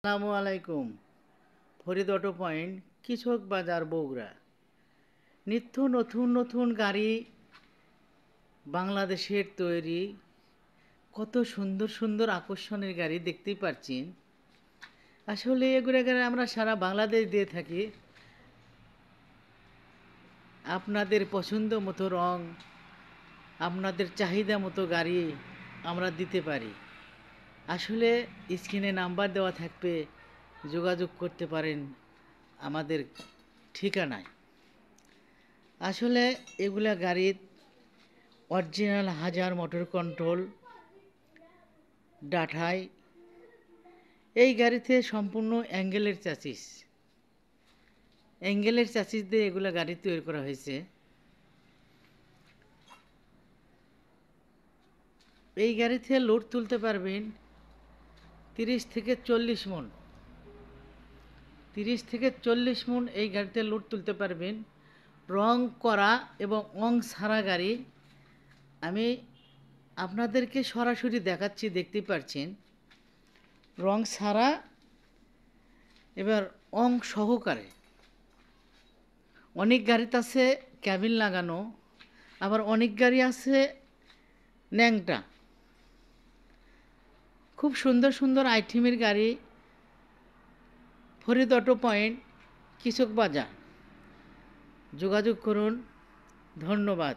আসসালামু আলাইকুম। Farid auto point, কৃষক বাজার, বগুড়া। নিত্য নতুন নতুন গাড়ি বাংলাদেশের তৈরি, কত সুন্দর সুন্দর আকর্ষণের গাড়ি দেখতেই পাচ্ছেন। আসলে এগুলো গাড়ি আমরা সারা বাংলাদেশ দিয়ে থাকি। আপনাদের পছন্দ মতো রং, আপনাদের চাহিদা মতো গাড়ি আমরা দিতে পারি। আসলে স্ক্রিনে নাম্বার দেওয়া থাকবে, যোগাযোগ করতে পারেন আমাদের ঠিকানায়। আসলে এগুলা গাড়ির অরিজিনাল হাজার মোটর কন্ট্রোল ডাঠাই। এই গাড়িতে সম্পূর্ণ অ্যাঙ্গেলের চাচিস দিয়ে এগুলা গাড়ি তৈরি করা হয়েছে। এই গাড়িতে লোড তুলতে পারবেন 30 থেকে 40 মণ। 30 থেকে 40 মণ এই গাড়িতে লোড তুলতে পারবেন। রং করা এবং অং ছাড়া গাড়ি আমি আপনাদেরকে সরাসরি দেখাচ্ছি, দেখতে পাচ্ছেন। রং ছাড়া এবার অং সহকারে। অনেক গাড়িতে আছে ক্যাবিন লাগানো, আবার অনেক গাড়ি আছে ন্যাংটা। খুব সুন্দর সুন্দর আইটেমের গাড়ি ফরিদ অটো পয়েন্ট, কৃষক বাজার। যোগাযোগ করুন। ধন্যবাদ।